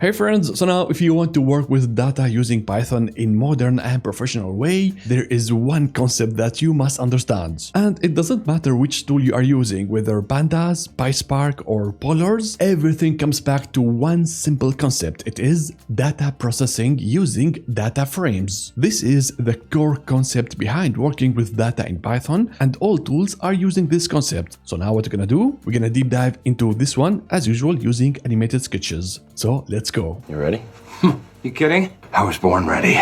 Hey friends, so now if you want to work with data using Python in modern and professional way, there is one concept that you must understand. And it doesn't matter which tool you are using, whether Pandas, PySpark or Polars, everything comes back to one simple concept. It is data processing using data frames. This is the core concept behind working with data in Python, and all tools are using this concept. So now what we're gonna do? We're gonna deep dive into this one as usual using animated sketches. So let's go. You ready? You kidding? I was born ready.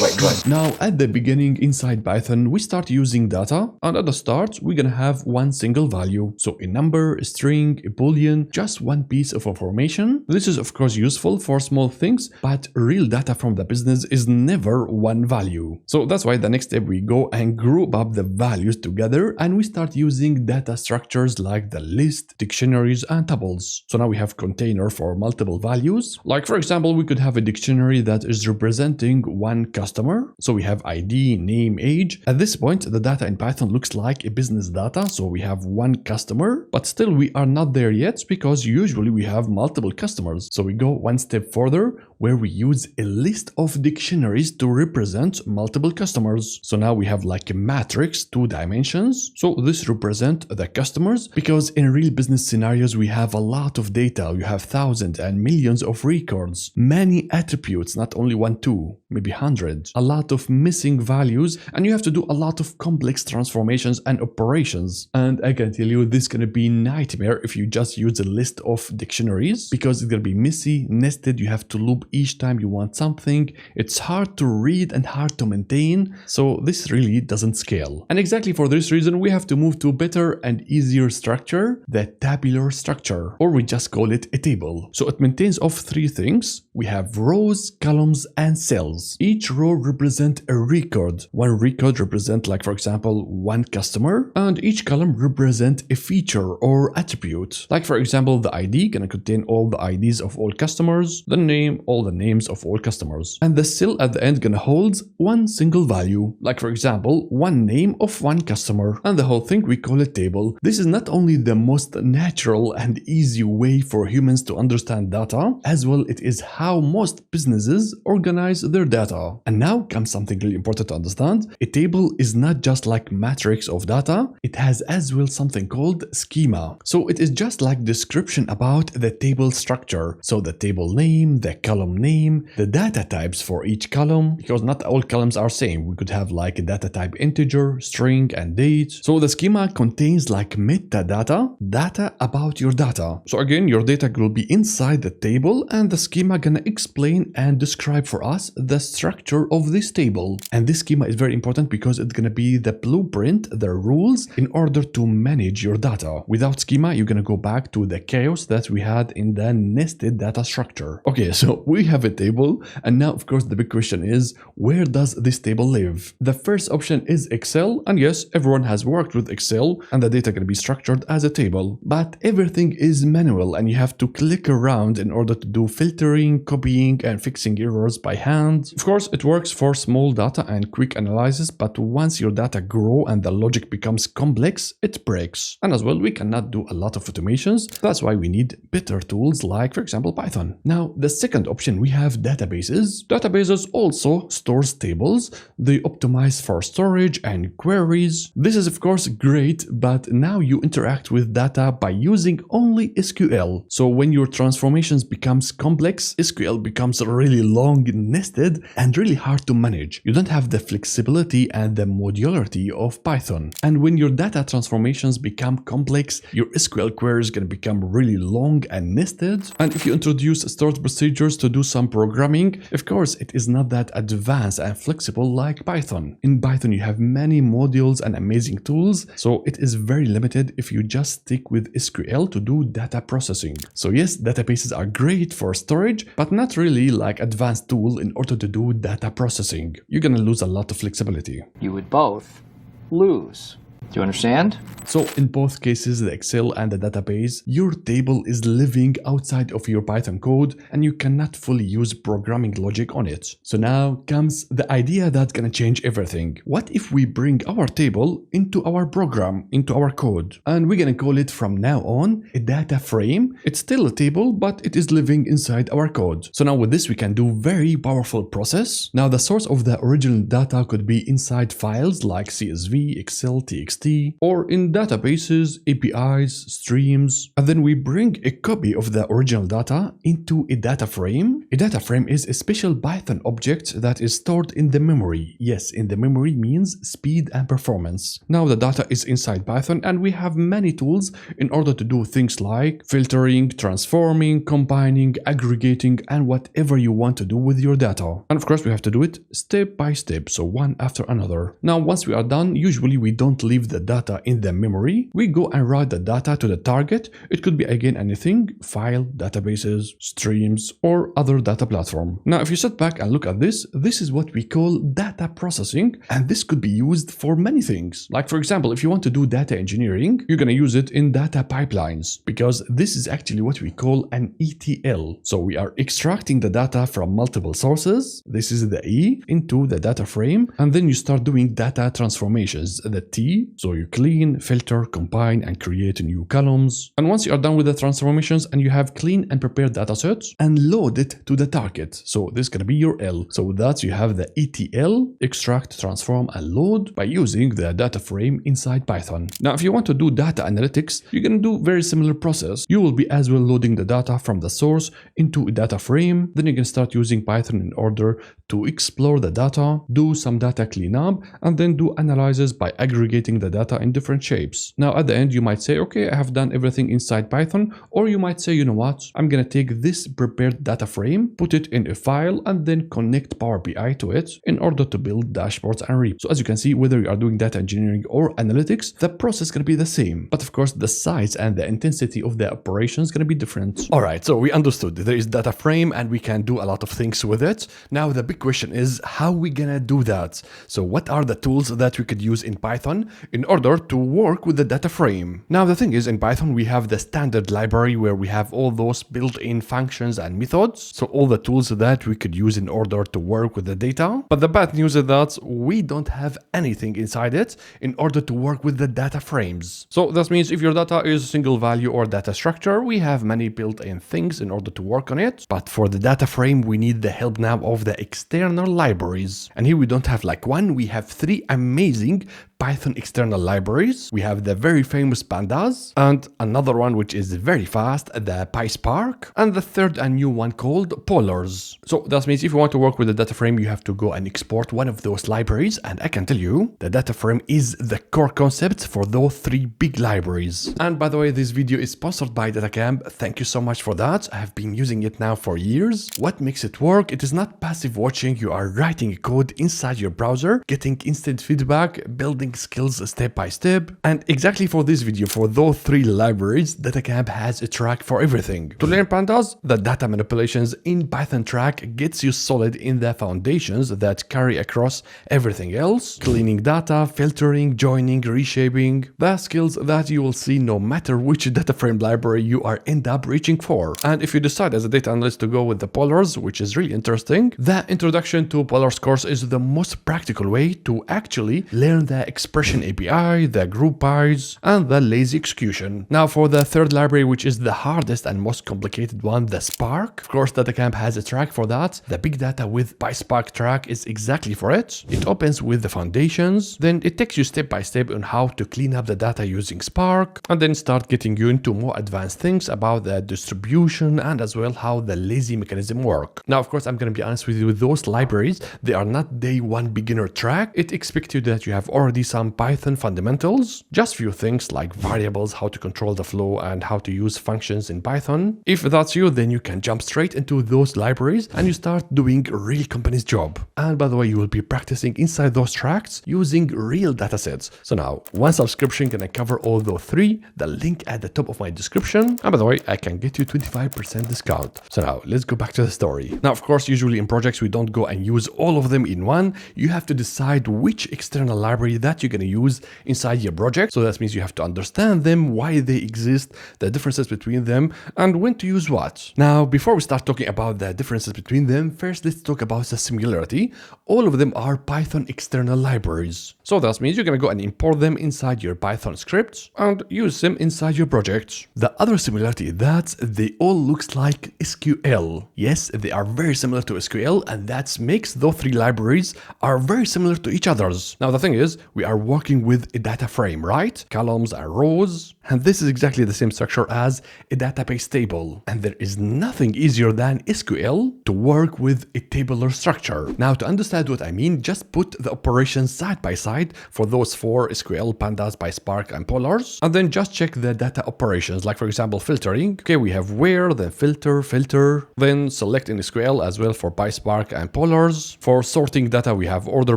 Wait. Now at the beginning inside Python we start using data, and at the start we're gonna have one single value. So a number, a string, a boolean, just one piece of information. This is of course useful for small things, but real data from the business is never one value. So that's why the next step we go and group up the values together, and we start using data structures like the list, dictionaries and tuples. So now we have container for multiple values. Like for example, we could have a dictionary that is representing one customer. So we have ID, name, age. At this point, the data in Python looks like a business data. So we have one customer, but still we are not there yet because usually we have multiple customers. So we go one step further where we use a list of dictionaries to represent multiple customers. So now we have like a matrix, 2 dimensions. So this represents the customers because in real business scenarios, we have a lot of data. You have thousands and millions of records, many attributes, not only 1, 2, maybe 100, a lot of missing values, and you have to do a lot of complex transformations and operations. And I can tell you this is going to be a nightmare if you just use a list of dictionaries because it's going to be messy, nested. You have to loop each time you want something. It's hard to read and hard to maintain. So this really doesn't scale. And exactly for this reason, we have to move to a better and easier structure, the tabular structure, or we just call it a table. So it maintains of 3 things. We have rows, columns, and cells. Each row represents a record. One record represents, like for example, one customer, and each column represents a feature or attribute. Like for example, the ID gonna contain all the IDs of all customers, the name, all the names of all customers, and the cell at the end gonna hold one single value. Like for example, one name of one customer, and the whole thing we call a table. This is not only the most natural and easy way for humans to understand data, as well it is how most businesses organize their data. And now comes something really important to understand. A table is not just like matrix of data, it has as well something called schema. So it is just like description about the table structure. So the table name, the column name, the data types for each column, because not all columns are same. We could have like a data type integer, string and date. So the schema contains like metadata, data about your data. So again, your data will be inside the table, and the schema gonna explain and describe for us the structure of this table. And this schema is very important because it's gonna be the blueprint, the rules in order to manage your data. Without schema, you're gonna go back to the chaos that we had in the nested data structure. Okay, so we have a table, and now of course the big question is, where does this table live? The first option is Excel, and yes, everyone has worked with Excel, and the data can be structured as a table, but everything is manual and you have to click around in order to do filtering, copying and fixing errors by hand. Of course, it works for small data and quick analysis, but once your data grow and the logic becomes complex, it breaks. And as well, we cannot do a lot of automations. That's why we need better tools like, for example, Python. Now, the second option, we have databases. Databases also stores tables. They optimize for storage and queries. This is of course great, but now you interact with data by using only SQL. So when your transformations becomes complex, SQL becomes really long, nested, and really hard to manage. You don't have the flexibility and the modularity of Python. And when your data transformations become complex, your SQL query is going to become really long and nested. And if you introduce stored procedures to do some programming, of course, it is not that advanced and flexible like Python. In Python, you have many modules and amazing tools, so it is very limited if you just stick with SQL to do data processing. So yes, databases are great for storage, but not really like advanced tool in order to do data processing. You're gonna lose a lot of flexibility. You would both lose. Do you understand? So in both cases, the Excel and the database, your table is living outside of your Python code and you cannot fully use programming logic on it. So now comes the idea that's gonna change everything. What if we bring our table into our program, into our code? And we're gonna call it from now on a data frame. It's still a table, but it is living inside our code. So now with this, we can do very powerful process. Now the source of the original data could be inside files like CSV, Excel, TXT, or in databases, APIs, streams, and then we bring a copy of the original data into a data frame. A data frame is a special Python object that is stored in the memory. Yes, in the memory means speed and performance. Now the data is inside Python and we have many tools in order to do things like filtering, transforming, combining, aggregating, and whatever you want to do with your data. And of course we have to do it step by step, so one after another. Now once we are done, usually we don't leave the data in the memory. We go and write the data to the target. It could be again anything, file, databases, streams, or other data platform. Now if you sit back and look at this is what we call data processing, and this could be used for many things. Like for example, if you want to do data engineering, you're going to use it in data pipelines, because this is actually what we call an ETL. So we are extracting the data from multiple sources. This is the E into the data frame, and then you start doing data transformations, the T. So you clean, filter, combine, and create new columns. And once you are done with the transformations and you have clean and prepared data sets, and load it to the target. So this is going to be your L. So with that you have the ETL, extract, transform, and load, by using the data frame inside Python. Now if you want to do data analytics, you're going to do very similar process. You will be as well loading the data from the source into a data frame. Then you can start using Python in order to explore the data, do some data cleanup, and then do analysis by aggregating the data in different shapes. Now at the end you might say, okay, I have done everything inside Python, or you might say, you know what, I'm gonna take this prepared data frame, put it in a file, and then connect Power BI to it in order to build dashboards and reports. So as you can see, whether you are doing data engineering or analytics, the process is gonna be the same, but of course the size and the intensity of the operation is gonna be different. All right, so we understood there is data frame and we can do a lot of things with it. Now the big question is, how we gonna do that? So what are the tools that we could use in Python in order to work with the data frame? Now the thing is, in Python we have the standard library where we have all those built-in functions and methods, so all the tools that we could use in order to work with the data. But the bad news is that we don't have anything inside it in order to work with the data frames. So that means if your data is single value or data structure, we have many built-in things in order to work on it. But for the data frame, we need the help now of the external libraries. And here we don't have like one, we have three amazing Python external libraries. We have the very famous Pandas, and another one which is very fast, the PySpark, and the third and new one called Polars. So that means if you want to work with the data frame, you have to go and export one of those libraries, and I can tell you the data frame is the core concept for those three big libraries. And by the way, this video is sponsored by DataCamp. Thank you so much for that. I have been using it now for years. What makes it work? It is not passive watching. You are writing code inside your browser, getting instant feedback, building skills step by step. And exactly for this video, for those three libraries, DataCamp has a track for everything. To learn Pandas, the data manipulations in Python track gets you solid in the foundations that carry across everything else: cleaning data, filtering, joining, reshaping, the skills that you will see no matter which data frame library you are end up reaching for. And if you decide as a data analyst to go with the Polars, which is really interesting, the introduction to Polars course is the most practical way to actually learn the expression API, the group bys, and the lazy execution. Now for the third library, which is the hardest and most complicated one, the Spark. Of course, DataCamp has a track for that. The big data with PySpark track is exactly for it. It opens with the foundations, then it takes you step by step on how to clean up the data using Spark, and then start getting you into more advanced things about the distribution and as well how the lazy mechanism work. Now, of course, I'm going to be honest with you, with those libraries, they are not day one beginner track. It expects you that you have already some Python fundamentals, just few things like variables, how to control the flow, and how to use functions in Python. If that's you, then you can jump straight into those libraries and you start doing a real company's job. And by the way, you will be practicing inside those tracks using real datasets. So now, one subscription can cover all those three. The link at the top of my description. And by the way, I can get you 25% discount. So now, let's go back to the story. Now, of course, usually in projects, we don't go and use all of them in one. You have to decide which external library that that you're going to use inside your project. So that means you have to understand them, why they exist, the differences between them, and when to use what. Now, before we start talking about the differences between them, first let's talk about the similarity. All of them are Python external libraries. So that means you're going to go and import them inside your Python scripts and use them inside your projects. The other similarity is that they all look like SQL. Yes, they are very similar to SQL, and that makes those three libraries are very similar to each other's. Now the thing is, we are working with a data frame, right? Columns and rows, and this is exactly the same structure as a database table. And there is nothing easier than SQL to work with a tabular structure. Now to understand what I mean, just put the operations side by side for those four: SQL, Pandas, PySpark, and Polars, and then just check the data operations. Like for example, filtering. Okay, we have where, then filter, then select in SQL as well for PySpark and Polars. For sorting data, we have order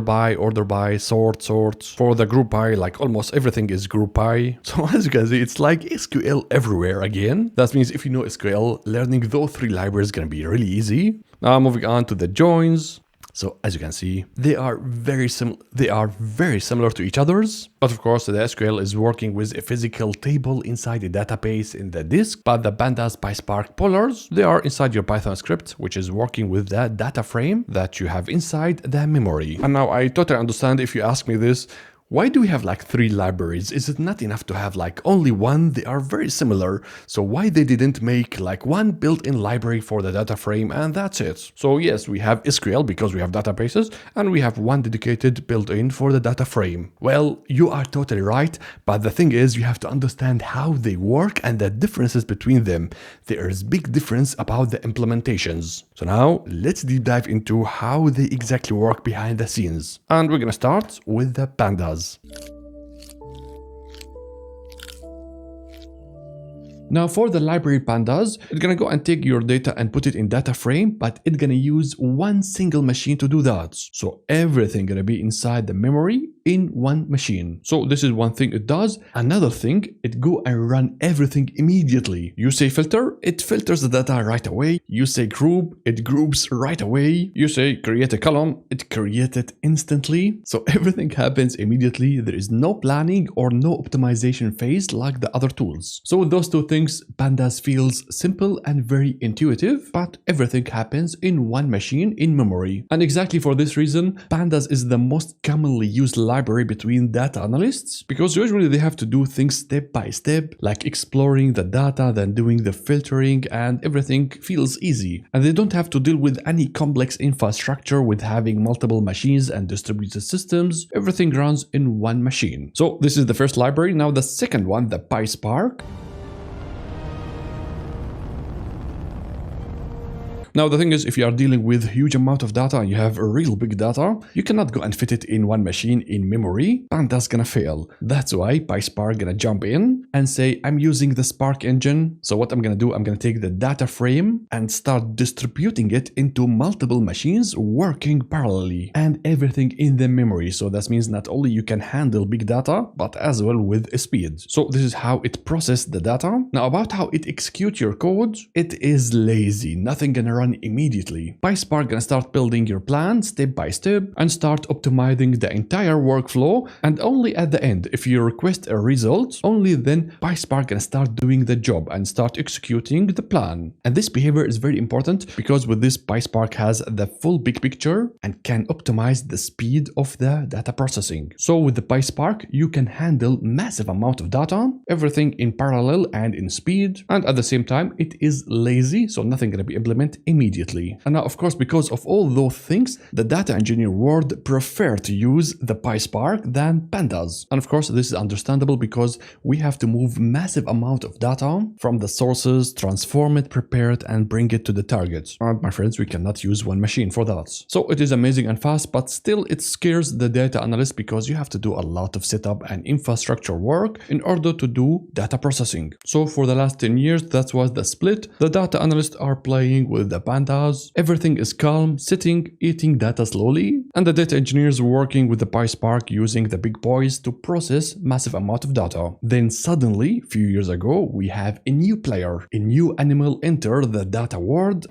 by, sort. For the group by, like almost everything is group by. So as you can see, it's like SQL everywhere again. That means if you know SQL, learning those three libraries is going to be really easy. Now moving on to the joins. So as you can see, they are very similar to each other's. But of course, the SQL is working with a physical table inside a database in the disk. But the Pandas, PySpark, Polars, they are inside your Python script, which is working with the data frame that you have inside the memory. And now I totally understand if you ask me this. Why do we have like three libraries? Is it not enough to have like only one? They are very similar. So why they didn't make like one built-in library for the data frame and that's it? So yes, we have SQL because we have databases, and we have one dedicated built-in for the data frame. Well, you are totally right, but the thing is you have to understand how they work and the differences between them. There is big difference about the implementations. So now let's deep dive into how they exactly work behind the scenes. And we're gonna start with the Pandas. Now for the library Pandas, it's gonna go and take your data and put it in DataFrame, but it's gonna use one single machine to do that. So everything gonna be inside the memory in one machine. So this is one thing it does. Another thing, it go and run everything immediately. You say filter, it filters the data right away. You say group, it groups right away. You say create a column, it creates it instantly. So everything happens immediately. There is no planning or no optimization phase like the other tools. So with those two things, Pandas feels simple and very intuitive, but everything happens in one machine in memory. And exactly for this reason, Pandas is the most commonly used library between data analysts, because usually they have to do things step by step, like exploring the data, then doing the filtering, and everything feels easy. And they don't have to deal with any complex infrastructure with having multiple machines and distributed systems. Everything runs in one machine. So this is the first library. Now the second one, the PySpark. Now the thing is, if you are dealing with a huge amount of data and you have a real big data, you cannot go and fit it in one machine in memory, and that's gonna fail. That's why PySpark gonna jump in and say, I'm using the Spark engine. So what I'm gonna do, I'm gonna take the data frame and start distributing it into multiple machines working parallelly, and everything in the memory. So that means not only you can handle big data, but as well with speed. So this is how it processes the data. Now about how it executes your code, it is lazy. Nothing gonna run immediately. PySpark gonna start building your plan step by step and start optimizing the entire workflow, and only at the end, if you request a result, only then PySpark gonna start doing the job and start executing the plan. And this behavior is very important because with this, PySpark has the full big picture and can optimize the speed of the data processing. So with the PySpark, you can handle massive amount of data, everything in parallel and in speed, and at the same time, it is lazy, so nothing gonna be implemented immediately. And now, of course, because of all those things, the data engineer world prefer to use the PySpark than Pandas. And of course, this is understandable because we have to move massive amount of data from the sources, transform it, prepare it, and bring it to the target. And my friends, we cannot use one machine for that. So it is amazing and fast, but still it scares the data analyst because you have to do a lot of setup and infrastructure work in order to do data processing. So for the last 10 years, that was the split. The data analysts are playing with the Pandas, everything is calm, sitting, eating data slowly, and the data engineers working with the PySpark using the big boys to process massive amount of data. Then suddenly, a few years ago, we have a new player, a new animal enter the data world.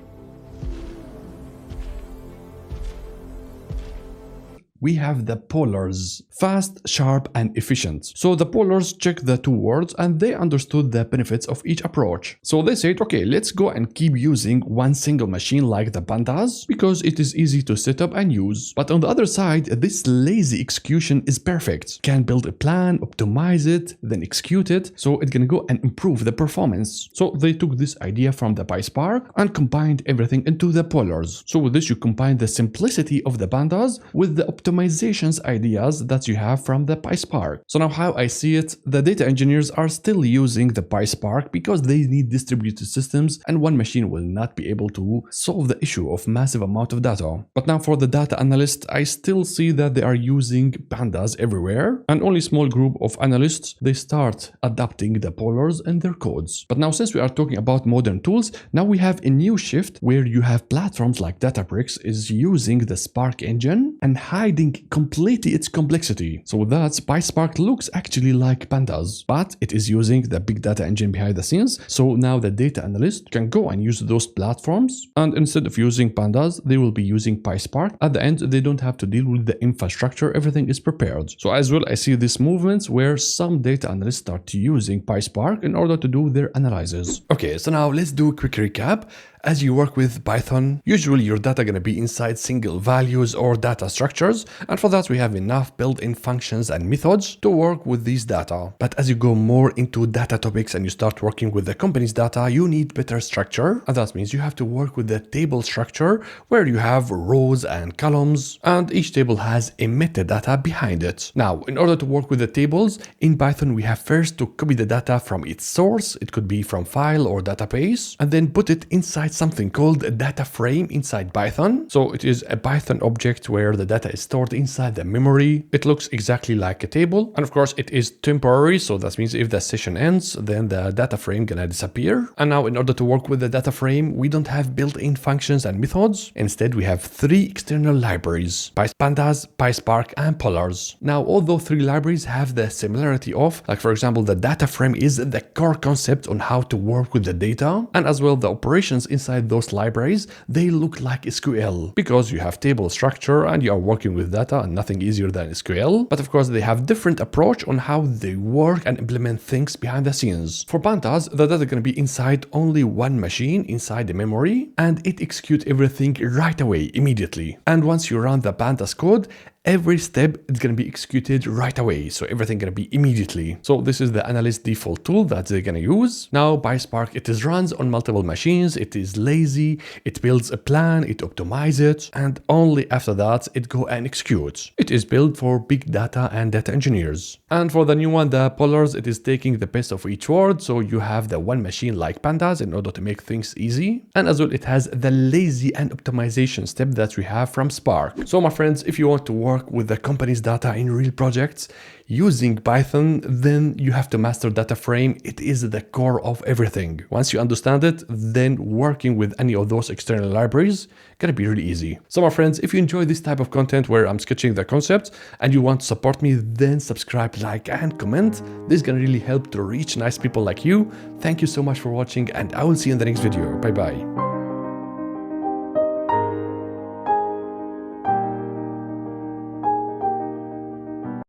we have the polars: fast, sharp, and efficient. So the polars check the two words and they understood the benefits of each approach. So they said, okay, let's go and keep using one single machine like the Pandas because it is easy to set up and use. But on the other side, this lazy execution is perfect. Can build a plan, optimize it, then execute it. So it's gonna go and improve the performance. So they took this idea from the PySpark and combined everything into the polars. So with this, you combine the simplicity of the Pandas with the optimizations ideas that you have from the PySpark. So now how I see it, the data engineers are still using the PySpark because they need distributed systems and one machine will not be able to solve the issue of massive amount of data. But now for the data analyst, I still see that they are using Pandas everywhere, and only small group of analysts, they start adapting the polars in their codes. But now since we are talking about modern tools, now we have a new shift where you have platforms like Databricks is using the Spark engine and hiding completely its complexity. So with that, PySpark looks actually like Pandas, but it is using the big data engine behind the scenes. So now the data analyst can go and use those platforms, and instead of using Pandas, they will be using PySpark. At the end, they don't have to deal with the infrastructure, everything is prepared. So as well, I see these movements where some data analysts start using PySpark in order to do their analysis. Okay, so now let's do a quick recap. As you work with Python, usually your data gonna be inside single values or data structures, and for that we have enough built-in functions and methods to work with these data. But as you go more into data topics and you start working with the company's data, you need better structure, and that means you have to work with the table structure where you have rows and columns, and each table has a metadata behind it. Now, in order to work with the tables, in Python we have first to copy the data from its source, it could be from file or database, and then put it inside something called a DataFrame inside Python. So it is a Python object where the data is stored inside the memory. It looks exactly like a table, and of course it is temporary, so that means if the session ends, then the DataFrame gonna disappear. And now in order to work with the DataFrame, we don't have built-in functions and methods. Instead, we have three external libraries: Pandas, PySpark, and polars. Now, although three libraries have the similarity of, like for example, the DataFrame is the core concept on how to work with the data, and as well the operations inside those libraries, they look like SQL because you have table structure and you are working with data, and nothing easier than SQL. But of course, they have different approach on how they work and implement things behind the scenes. For Pandas, the data is going to be inside only one machine inside the memory, and it executes everything right away, immediately. And once you run the Pandas code, every step is going to be executed right away, so everything going to be immediately. So this is the analyst default tool that they're going to use. Now PySpark, it is runs on multiple machines, it is lazy, it builds a plan, it optimizes it, and only after that it go and executes. It is built for big data and data engineers. And for the new one, the polars, it is taking the best of each world, so you have the one machine like Pandas in order to make things easy, and as well it has the lazy and optimization step that we have from Spark. So my friends, if you want to work with the company's data in real projects using Python, then you have to master DataFrame. It is the core of everything. Once you understand it, then working with any of those external libraries gonna be really easy. So my friends, if you enjoy this type of content where I'm sketching the concept and you want to support me, then subscribe, like, and comment. This is gonna really help to reach nice people like you. Thank you so much for watching, and I will see you in the next video. Bye bye.